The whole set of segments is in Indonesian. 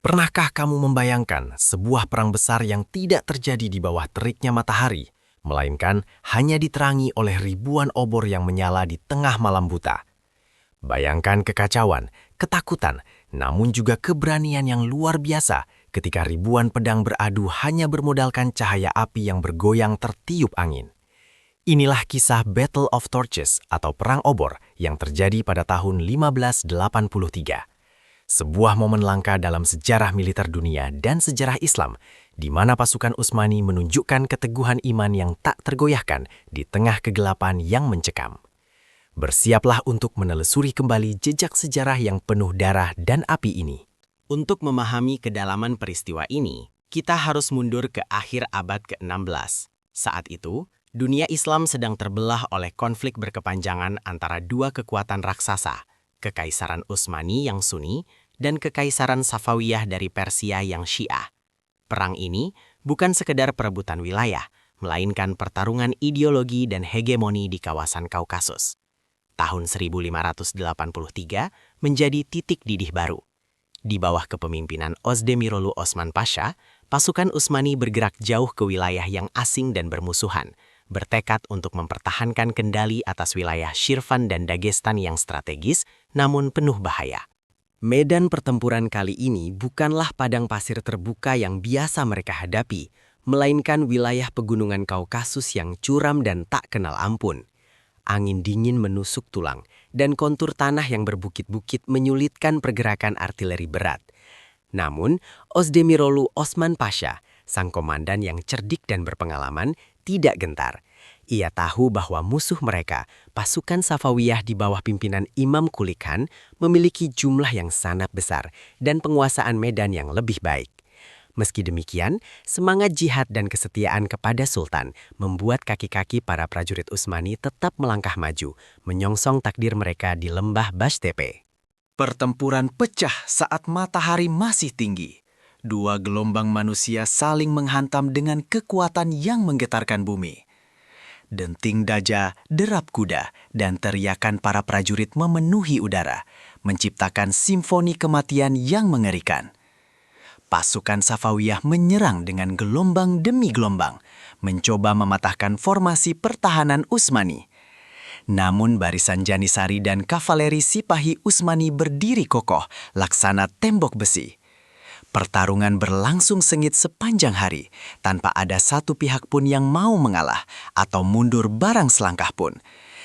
Pernahkah kamu membayangkan sebuah perang besar yang tidak terjadi di bawah teriknya matahari, melainkan hanya diterangi oleh ribuan obor yang menyala di tengah malam buta? Bayangkan kekacauan, ketakutan, namun juga keberanian yang luar biasa ketika ribuan pedang beradu hanya bermodalkan cahaya api yang bergoyang tertiup angin. Inilah kisah Battle of Torches atau Perang Obor yang terjadi pada tahun 1583. Sebuah momen langka dalam sejarah militer dunia dan sejarah Islam, di mana pasukan Utsmani menunjukkan keteguhan iman yang tak tergoyahkan di tengah kegelapan yang mencekam. Bersiaplah untuk menelusuri kembali jejak sejarah yang penuh darah dan api ini. Untuk memahami kedalaman peristiwa ini, kita harus mundur ke akhir abad ke-16. Saat itu, dunia Islam sedang terbelah oleh konflik berkepanjangan antara dua kekuatan raksasa, Kekaisaran Utsmani yang Sunni dan Kekaisaran Safawiyah dari Persia yang Syiah. Perang ini bukan sekedar perebutan wilayah, melainkan pertarungan ideologi dan hegemoni di kawasan Kaukasus. Tahun 1583 menjadi titik didih baru. Di bawah kepemimpinan Ozdemirolu Osman Pasha, pasukan Utsmani bergerak jauh ke wilayah yang asing dan bermusuhan, bertekad untuk mempertahankan kendali atas wilayah Shirvan dan Dagestan yang strategis namun penuh bahaya. Medan pertempuran kali ini bukanlah padang pasir terbuka yang biasa mereka hadapi, melainkan wilayah pegunungan Kaukasus yang curam dan tak kenal ampun. Angin dingin menusuk tulang, dan kontur tanah yang berbukit-bukit menyulitkan pergerakan artileri berat. Namun, Ozdemirolu Osman Pasha, sang komandan yang cerdik dan berpengalaman, tidak gentar. Ia tahu bahwa musuh mereka, pasukan Safawiyah di bawah pimpinan Imam Kulik Khan, memiliki jumlah yang sangat besar dan penguasaan medan yang lebih baik. Meski demikian, semangat jihad dan kesetiaan kepada Sultan membuat kaki-kaki para prajurit Utsmani tetap melangkah maju, menyongsong takdir mereka di lembah Bashtepe. Pertempuran pecah saat matahari masih tinggi. Dua gelombang manusia saling menghantam dengan kekuatan yang menggetarkan bumi. Denting daja, derap kuda, dan teriakan para prajurit memenuhi udara, menciptakan simfoni kematian yang mengerikan. Pasukan Safawiyah menyerang dengan gelombang demi gelombang, mencoba mematahkan formasi pertahanan Utsmani. Namun barisan Janisari dan kavaleri Sipahi Utsmani berdiri kokoh, laksana tembok besi. Pertarungan berlangsung sengit sepanjang hari, tanpa ada satu pihak pun yang mau mengalah atau mundur barang selangkah pun.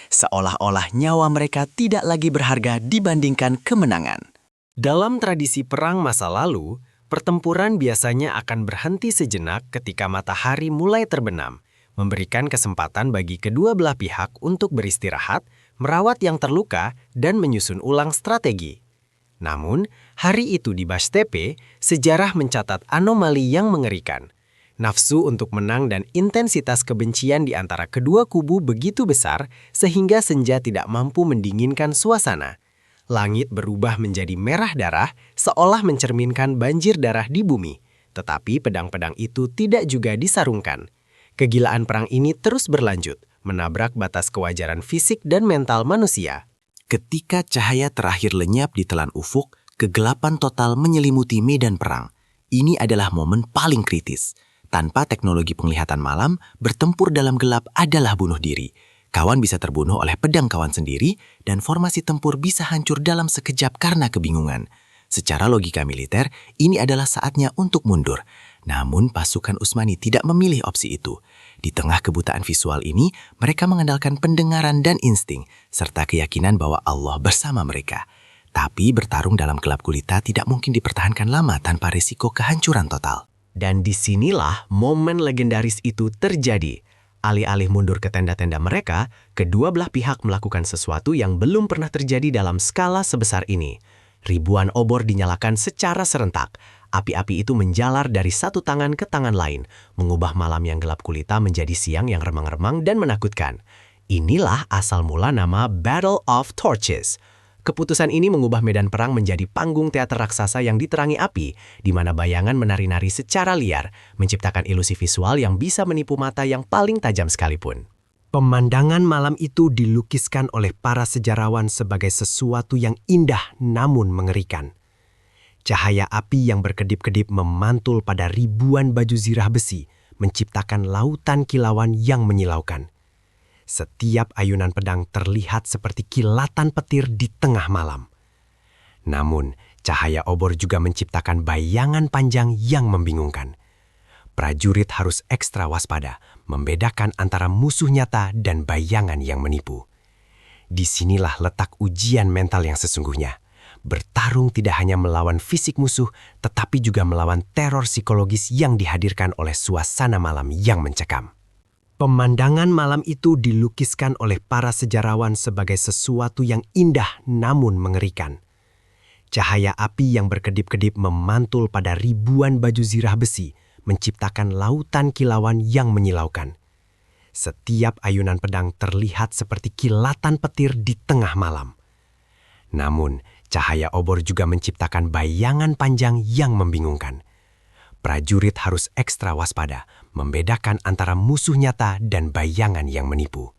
Seolah-olah nyawa mereka tidak lagi berharga dibandingkan kemenangan. Dalam tradisi perang masa lalu, pertempuran biasanya akan berhenti sejenak ketika matahari mulai terbenam, memberikan kesempatan bagi kedua belah pihak untuk beristirahat, merawat yang terluka, dan menyusun ulang strategi. Namun, hari itu di Bashtepe, sejarah mencatat anomali yang mengerikan. Nafsu untuk menang dan intensitas kebencian di antara kedua kubu begitu besar sehingga senja tidak mampu mendinginkan suasana. Langit berubah menjadi merah darah, seolah mencerminkan banjir darah di bumi. Tetapi pedang-pedang itu tidak juga disarungkan. Kegilaan perang ini terus berlanjut, menabrak batas kewajaran fisik dan mental manusia. Ketika cahaya terakhir lenyap di telan ufuk, kegelapan total menyelimuti medan perang. Ini adalah momen paling kritis. Tanpa teknologi penglihatan malam, bertempur dalam gelap adalah bunuh diri. Kawan bisa terbunuh oleh pedang kawan sendiri, dan formasi tempur bisa hancur dalam sekejap karena kebingungan. Secara logika militer, ini adalah saatnya untuk mundur. Namun pasukan Utsmani tidak memilih opsi itu. Di tengah kebutaan visual ini, mereka mengandalkan pendengaran dan insting, serta keyakinan bahwa Allah bersama mereka. Tapi bertarung dalam gelap gulita tidak mungkin dipertahankan lama tanpa risiko kehancuran total. Dan disinilah momen legendaris itu terjadi. Alih-alih mundur ke tenda-tenda mereka, kedua belah pihak melakukan sesuatu yang belum pernah terjadi dalam skala sebesar ini. Ribuan obor dinyalakan secara serentak. Api-api itu menjalar dari satu tangan ke tangan lain, mengubah malam yang gelap gulita menjadi siang yang remang-remang dan menakutkan. Inilah asal mula nama Battle of Torches. Keputusan ini mengubah medan perang menjadi panggung teater raksasa yang diterangi api, di mana bayangan menari-nari secara liar, menciptakan ilusi visual yang bisa menipu mata yang paling tajam sekalipun. Pemandangan malam itu dilukiskan oleh para sejarawan sebagai sesuatu yang indah namun mengerikan. Cahaya api yang berkedip-kedip memantul pada ribuan baju zirah besi, menciptakan lautan kilauan yang menyilaukan. Setiap ayunan pedang terlihat seperti kilatan petir di tengah malam. Namun, cahaya obor juga menciptakan bayangan panjang yang membingungkan. Prajurit harus ekstra waspada, membedakan antara musuh nyata dan bayangan yang menipu. Disinilah letak ujian mental yang sesungguhnya. Bertarung tidak hanya melawan fisik musuh, tetapi juga melawan teror psikologis yang dihadirkan oleh suasana malam yang mencekam. Pemandangan malam itu dilukiskan oleh para sejarawan sebagai sesuatu yang indah namun mengerikan. Cahaya api yang berkedip-kedip memantul pada ribuan baju zirah besi, menciptakan lautan kilauan yang menyilaukan. Setiap ayunan pedang terlihat seperti kilatan petir di tengah malam. Namun, cahaya obor juga menciptakan bayangan panjang yang membingungkan. Prajurit harus ekstra waspada, membedakan antara musuh nyata dan bayangan yang menipu.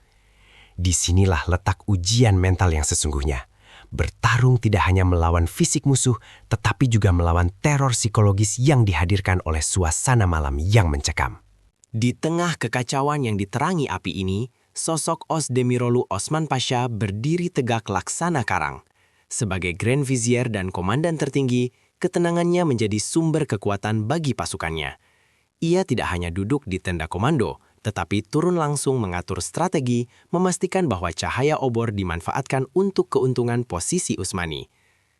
Disinilah letak ujian mental yang sesungguhnya. Bertarung tidak hanya melawan fisik musuh, tetapi juga melawan teror psikologis yang dihadirkan oleh suasana malam yang mencekam. Di tengah kekacauan yang diterangi api ini, sosok Osdemirolu Osman Pasha berdiri tegak laksana karang. Sebagai Grand Vizier dan komandan tertinggi, ketenangannya menjadi sumber kekuatan bagi pasukannya. Ia tidak hanya duduk di tenda komando, tetapi turun langsung mengatur strategi, memastikan bahwa cahaya obor dimanfaatkan untuk keuntungan posisi Utsmani.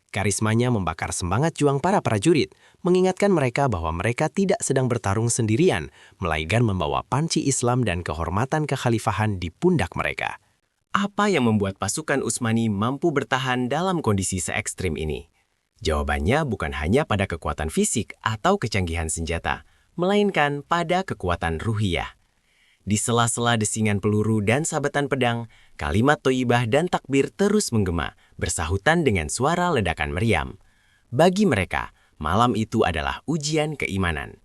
Karismanya membakar semangat juang para prajurit, mengingatkan mereka bahwa mereka tidak sedang bertarung sendirian, melainkan membawa panci Islam dan kehormatan kekhalifahan di pundak mereka. Apa yang membuat pasukan Utsmani mampu bertahan dalam kondisi se-ekstrim ini? Jawabannya bukan hanya pada kekuatan fisik atau kecanggihan senjata, melainkan pada kekuatan ruhiyah. Di sela-sela desingan peluru dan sabetan pedang, kalimat thoibah dan takbir terus menggema, bersahutan dengan suara ledakan meriam. Bagi mereka, malam itu adalah ujian keimanan.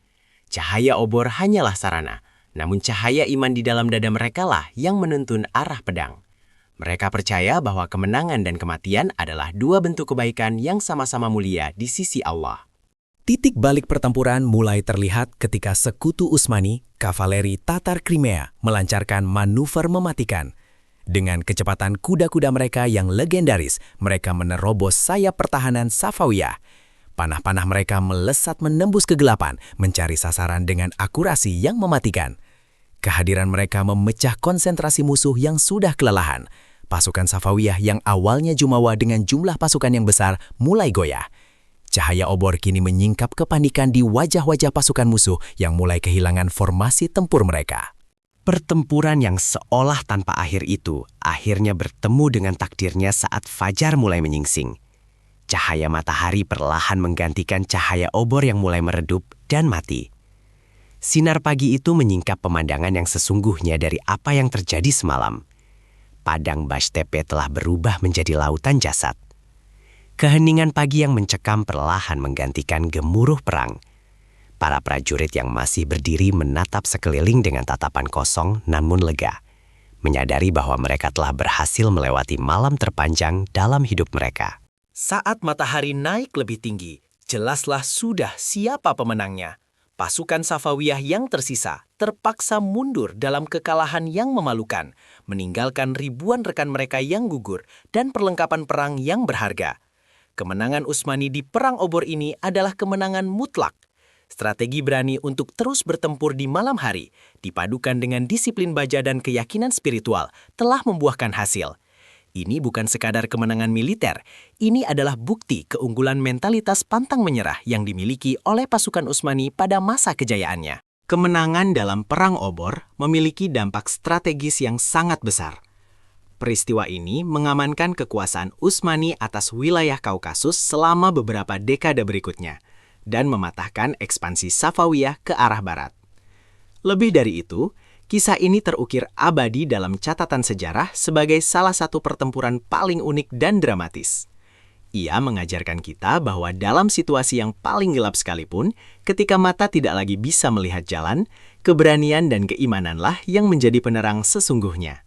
Cahaya obor hanyalah sarana, namun cahaya iman di dalam dada mereka lah yang menuntun arah pedang. Mereka percaya bahwa kemenangan dan kematian adalah dua bentuk kebaikan yang sama-sama mulia di sisi Allah. Titik balik pertempuran mulai terlihat ketika sekutu Utsmani, kavaleri Tatar Crimea, melancarkan manuver mematikan. Dengan kecepatan kuda-kuda mereka yang legendaris, mereka menerobos sayap pertahanan Safawiyah. Panah-panah mereka melesat menembus kegelapan, mencari sasaran dengan akurasi yang mematikan. Kehadiran mereka memecah konsentrasi musuh yang sudah kelelahan. Pasukan Safawiyah yang awalnya jumawa dengan jumlah pasukan yang besar mulai goyah. Cahaya obor kini menyingkap kepanikan di wajah-wajah pasukan musuh yang mulai kehilangan formasi tempur mereka. Pertempuran yang seolah tanpa akhir itu akhirnya bertemu dengan takdirnya saat fajar mulai menyingsing. Cahaya matahari perlahan menggantikan cahaya obor yang mulai meredup dan mati. Sinar pagi itu menyingkap pemandangan yang sesungguhnya dari apa yang terjadi semalam. Padang Bashtepe telah berubah menjadi lautan jasad. Keheningan pagi yang mencekam perlahan menggantikan gemuruh perang. Para prajurit yang masih berdiri menatap sekeliling dengan tatapan kosong namun lega, menyadari bahwa mereka telah berhasil melewati malam terpanjang dalam hidup mereka. Saat matahari naik lebih tinggi, jelaslah sudah siapa pemenangnya. Pasukan Safawiyah yang tersisa terpaksa mundur dalam kekalahan yang memalukan, meninggalkan ribuan rekan mereka yang gugur dan perlengkapan perang yang berharga. Kemenangan Utsmani di Perang Obor ini adalah kemenangan mutlak. Strategi berani untuk terus bertempur di malam hari, dipadukan dengan disiplin baja dan keyakinan spiritual, telah membuahkan hasil. Ini bukan sekadar kemenangan militer, ini adalah bukti keunggulan mentalitas pantang menyerah yang dimiliki oleh pasukan Utsmani pada masa kejayaannya. Kemenangan dalam Perang Obor memiliki dampak strategis yang sangat besar. Peristiwa ini mengamankan kekuasaan Utsmani atas wilayah Kaukasus selama beberapa dekade berikutnya, dan mematahkan ekspansi Safawiyah ke arah barat. Lebih dari itu, kisah ini terukir abadi dalam catatan sejarah sebagai salah satu pertempuran paling unik dan dramatis. Ia mengajarkan kita bahwa dalam situasi yang paling gelap sekalipun, ketika mata tidak lagi bisa melihat jalan, keberanian dan keimananlah yang menjadi penerang sesungguhnya.